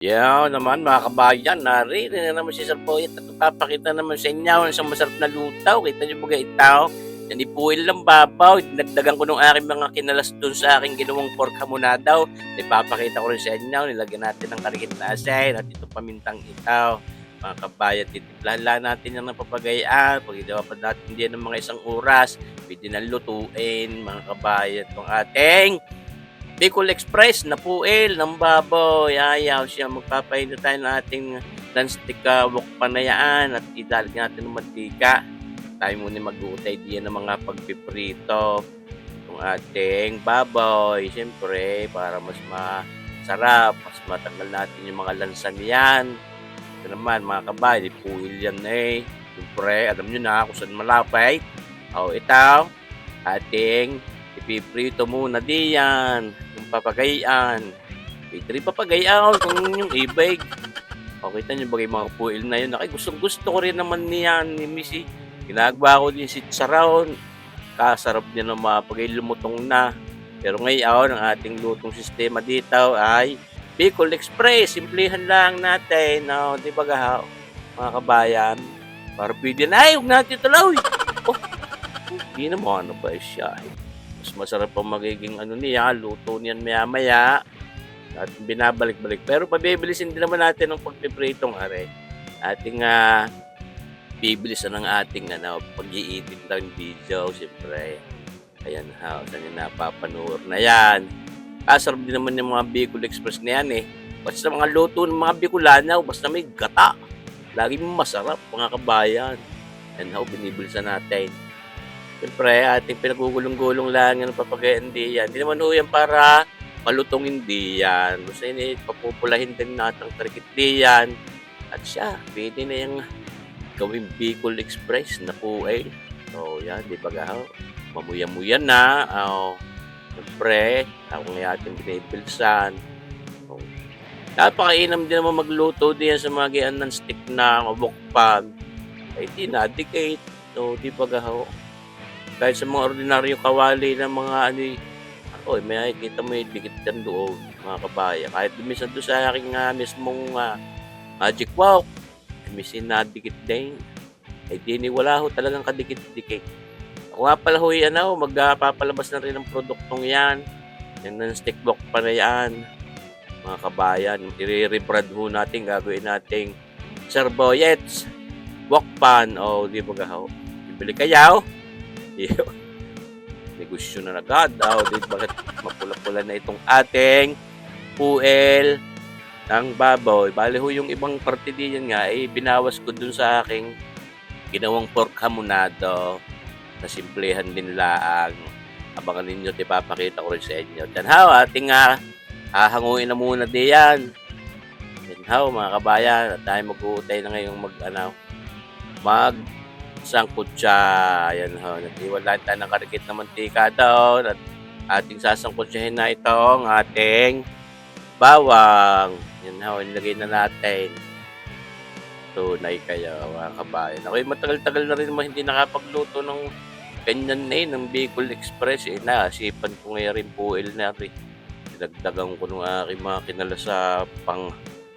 Yan naman mga kabayan, naririnig na naman si Sir Boyet at ipapakita naman sa inyo ang isang masarap na lutaw. Kita niyo ba itaw? Yan ipuil ng babaw. Dinagdagan ko nung aking mga kinalas dun sa aking ginawang pork hamonadaw. Ipapakita ko rin sa inyo. Nilagyan natin ng karikit na asin at ito pamintang itaw. Mga kabayan, titimplahan lang natin yan ng papagayaan. Pag hindi pa natin din ng mga isang oras, pwede na lutuin mga kabayan itong ating Bicol Express na puil ng baboy. Ayaw siya. Magpapainit tayo ng ating non-stick wok panayaan at idalag natin ng mantika. Tayo muna mag-uutay diyan ng mga pagpiprito ng ating baboy. Siyempre, para mas masarap, mas matanggal natin yung mga lansan niyan. Ito naman mga kabay, puil yan eh. Siyempre, alam nyo na kung saan malapit. O ito, ating ipiprito muna diyan yung papagayaan. Pwede rin papagayaan kung yung ibig. O kita nyo bagay mga puil na yun. Ay, gusto ko rin naman niyan ni Missy. Ginagawa ko din si Saron. Kasarap niya ng mga pagay lumutong na. Pero ngayon, ang ating lutong sistema dito ay Bicol Express. Simplihan lang natin. No? Di ba gahaw? Mga kabayan. Para pwede na. Ay, huwag natin tuloy. Oh, hindi naman ano ba siya. Mas masarap pa magiging ano niya, luto niyan maya-maya. At binabalik-balik. Pero pabibilisin din naman natin ang pagpipritong are. Ating bibilisan ng ating pag-i-edit ng video, siyempre. Ayan ha, saan yung napapanood na yan. Kasarap din naman yung mga Bicol Express na yan eh. Basta mga luto ng mga Bicolanaw, basta may gata. Laging masarap mga kabayan. Yan ha, binibilisan natin. Siyempre, ating pinagugulong-gulong lang yung papagayan diyan. Hindi naman ho yan para malutong diyan. Basta yun, papupulahin din natin ang tarikit diyan. At siya, pwede na yung gawing Bicol Express na po eh. So, yan, di ba gaho? Mamuya-muya na. Siyempre, ako nga ating binipilsan. So, napakainam din naman magluto diyan sa mga gaan ng stick na wok pan. Ay, di na-dedicate. So, di ba gaho? Kahit sa mga ordinaryo kawali ng mga may nakikita mo yung dikit yan doon, mga kabaya. Kahit minsan doon sa aking mismong magic walk, minsan na-dikit din. Ay di wala ho talagang kadikit-dikit. Ako nga pala ho magpapalabas na rin ng produktong yan. Yan ng stick block pa na yan, mga kabayan. I-rebrand ho natin, gagawin nating Sir Boyets Wok Pan. O di ba gaho? Bibili kayo. Negosyo na agad. Bakit mapula-pula na itong ating puel ng baboy. Bali ho yung ibang parte diyan nga binawas ko dun sa aking ginawang pork hamonado na simplehan din laang. Abangan ninyo, ipapakita ko rin sa inyo. Then how, ating hahanguin na muna diyan. Then how, mga kabayan, at tayo mag-uutay na ngayong sangkot siya. Ayan ho. Naghiwalayan tayo ng karikit na mantika doon. At ating sasangkotsahin na itong ating bawang. Yan ho. Nilagay na natin. Tunay kayo mga kabayan. Ako'y matagal-tagal na rin naman hindi nakapagluto ng ganyan ng Bicol Express. Naasipan ko ngayon rin puil na rin. Dinagdagan ko nung aking mga kinala sa pang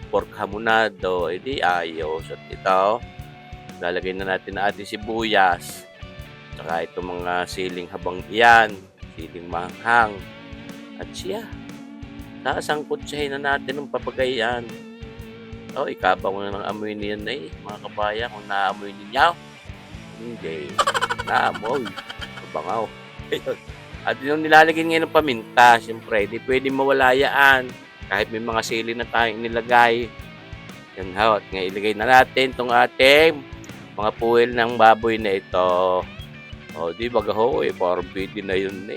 pork hamonado. Di ayos. At ito, lalagay na natin na ating sibuyas. Saka itong mga siling habang iyan. Siling mahanghang. At siya. Sasangkotsahin na natin ng papagayan. Ikabaw na ng amoy niyan mga kabayan. Kung naamoy ninyo. Hindi. Naamoy. Kabangaw. At yung nilalagay ngayon ng paminta. Siyempre, hindi pwede mawala yan. Kahit may mga sili na tayong nilagay. Yan ho. At nga ilagay na natin itong ating mga puwil ng baboy na ito. Di ba gaho parang pwede na yun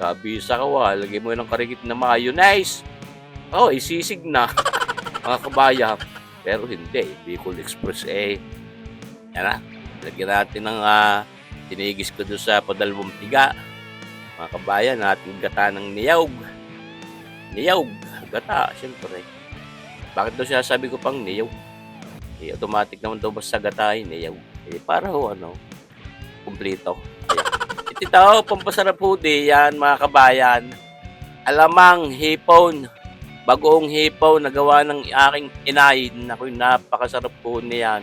Kabisa ka lagay mo ng karikit na mayonnaise. Isisig na. Mga kabayan. Pero hindi. Bicol Express yan na. Lagyan natin ng tinigis ko doon sa padalawang tiga. Mga kabayan, ating gata ng niyawg. Niyawg. Gata, siyempre. Bakit daw sinasabi ko pang niyawg? Automatic naman daw basta gatahin para ho kumplito. Ito pampasarap ho yan mga kabayan. Alamang hipon bagoong hipaw na gawa ng aking inay. Naku, napakasarap po niyan,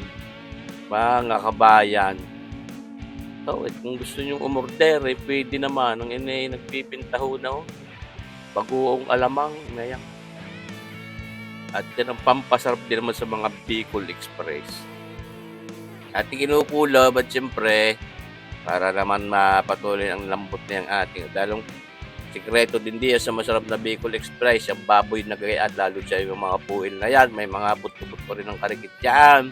mga kabayan. So, kung gusto niyong umorder, puwede naman. Ang inay nagpipinta ho na ho, bagoong alamang na yan. At yan ang pampasarap din naman sa mga Bicol Express. Ating kinukulob at siyempre, para naman mapatuloy ang lambot niyang ating. Dahil ang sikreto din diyan sa masarap na Bicol Express, yung baboy na gayaan, lalo siya yung mga puwil na yan, may mga but-but pa rin ng karikit yan.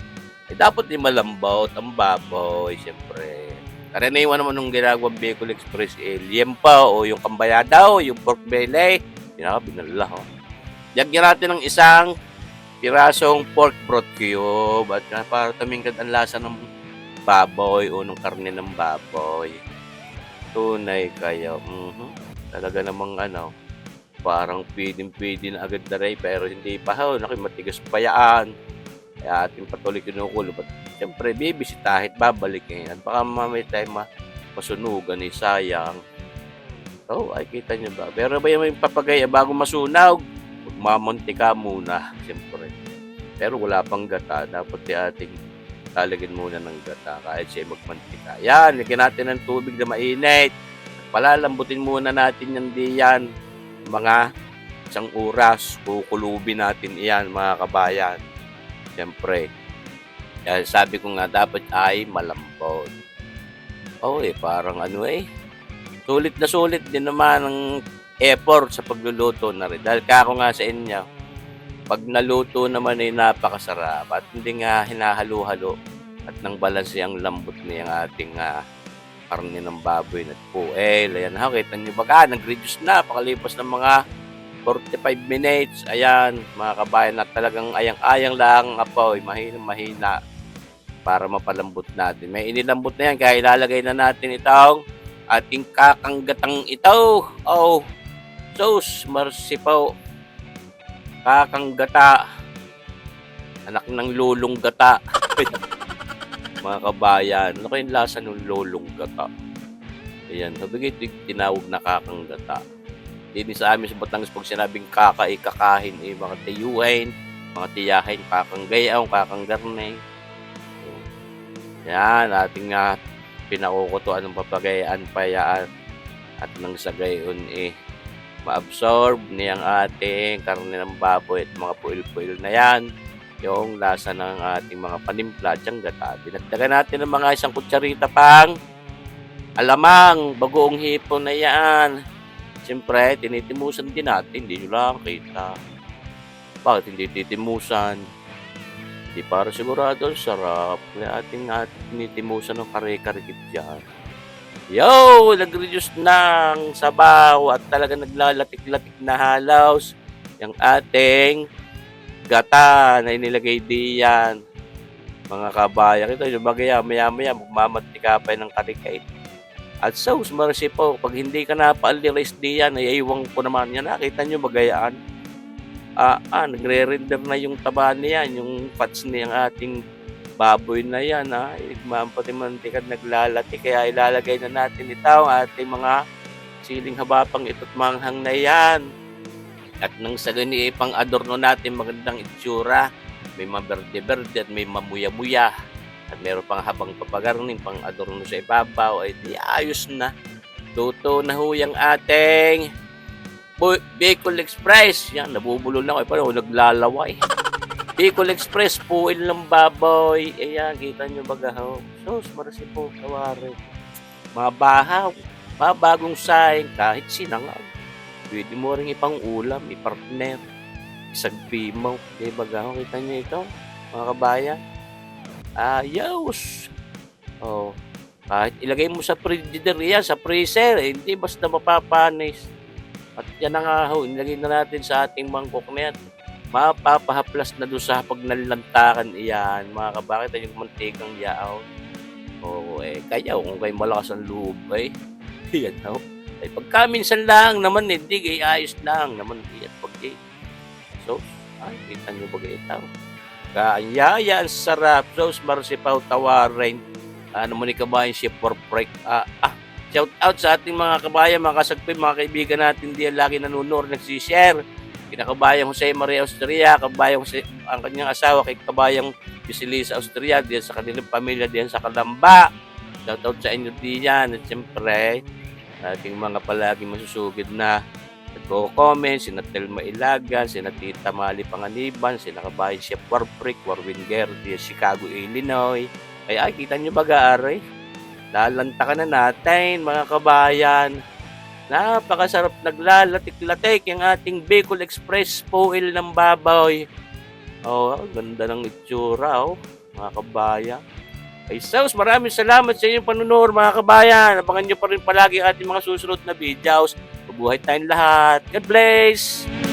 Dapat din malambot ang baboy, siyempre. Karaniwan naman nung ginagawang Bicol Express, liempo o yung kambayadaw, yung pork belly, binala ho. Lagyan natin ng isang pirasong pork broth cube at para tumingkad ang lasa ng baboy o ng karne ng baboy. Tunay kayo. Talaga namang parang pwedeng-pwede na agad na rin, pero hindi pa ho. Matigas pa yan. Kaya ating patuloy kinukulo. But siyempre, bibisitahit, babalik yan. Baka mamay tayo masunugan, sayang. So, ay kita nyo ba? Pero ba yung papagay, bago masunaw, magmamantika muna, siyempre. Pero wala pang gata. Dapat ating lalagyan muna ng gata kahit siya magmantika. Yan, lagyan natin ng tubig na mainit. Palalambutin muna natin yan diyan. Mga 1 oras, kukulubin natin iyan, mga kabayan. Siyempre, sabi ko nga dapat ay malambot. Parang sulit din naman ang effort sa pagluluto na rin. Dahil kako nga sa inyo, pag naluto naman ay napakasarap at hindi nga hinahalo-halo at nang balanse ang lambot niyang ating karne ng baboy at puel. Ayan ha, kita nyo ba nag-reduce na pakalipas ng mga 45 minutes. Ayan, mga kabayan, na talagang ayang-ayang lang ang apoy, mahina para mapalambot natin. May inilambot na yan, kaya ilalagay na natin itong ating kakanggatang ito. Sus, marsipaw. Kakanggata. Anak ng lulong gata. Mga kabayan, ano kayong lasa ng lulong gata? Ayan, sabi ito tinawag na kakanggata. Hindi sa amin sa Batangas pag sinabing kakain, mga tiyuhin, mga tiyahin, kakanggayaw, kakanggarnay. Yan, ating pinakukutuan ng papagayaan payaan at nang sa gayon ma-absorb niyang ating karne ng baboy at mga puil-puil na yan, yung lasa ng ating mga panimpla, tiyang gata. Dinagdagan natin ng mga 1 kutsarita pang alamang, bagoong hipon na yan. Siyempre, tinitimusan din natin, hindi nyo lang kita. Bakit hindi titimusan? Hindi para sigurado ang sarap. Kaya ating tinitimusan ng kare-karikit yan. Yo! Nag-reduce ng sabaw at talaga naglalatik-latik na halos yung ating gata na inilagay diyan. Mga kabayan, ito yung bagay maya-maya magmamantika pa ng karikait. At sauce marsipaw, pag hindi ka napaliris diyan, ay iwang ko naman yan. Nakita nyo bagayaan? Nagre-render na yung taba niyan, yung fats niyang ating baboy na yan. Pati mantika naglalati, kaya ilalagay na natin ito ang ating mga siling habapang ito't manghang na yan. At nang sa gani pang adorno natin magandang itsura, may maberde-berde at may mamuya-muya. At meron pang habang papagarning pang adorno sa ibabaw, ay di ayos na. Luto na ho yung ating Bicol Express. Yan, nabubulol na ko. Parang naglalaway. Bicol Express, puwil ng baboy. Ayan, kita nyo bagahaw. Sus, marasipo, kawari. Mabahaw, mabagong saing, kahit sinangag. Pwede mo rin ipang ulam, ipartner. Isang pimaw. Di bagahaw, kita nyo ito, mga kabayan. Ayos. Kahit ilagay mo sa frigider yan, sa freezer, hindi basta mapapanis. At yan na nga ho, ilagay na natin sa ating mangkok na yan. Mapapahaplas na doon sa pag nalantakan iyan, mga kabakit, yung mantikang yaaw. Kaya kung kayo malakas ang loob, yan ho. Pagka minsan lang naman, hindi, ayos lang naman. So, kita nyo ba ito? Kaya ang sarap. Sauce marsipaw tawarin. Mo ni kabayan siya for break. Shout out sa ating mga kabayan, mga kasagpin, mga kaibigan natin diyan lagi nanonood, nagsishare kina Kabayang Jose Maria Austria, Kabayang Jose, ang kanyang asawa kay Kabayang Joselisa Austria, diyan sa kanilang pamilya diyan sa Kalamba. Shoutout sa inyo diyan at siyempre ating mga palaging masusugid na nagko-comment, sina Telma Ilagan, sina Tita Mali Panganiban, sina Kabayan Chef Warprick, Warwin Guerdi, Chicago, Illinois. Ay, kita nyo ba gaaray? Lalantakan na natin mga kabayan. Napakasarap naglalatik-latik yung ating Bicol Express Poil ng baboy. Oh, ganda ng itsura, mga kabayan. Ay, sus, maraming salamat sa inyong panunood, mga kabayan. Abangan nyo pa rin palagi ang ating mga susunod na videos. Mabuhay tayong lahat. God bless!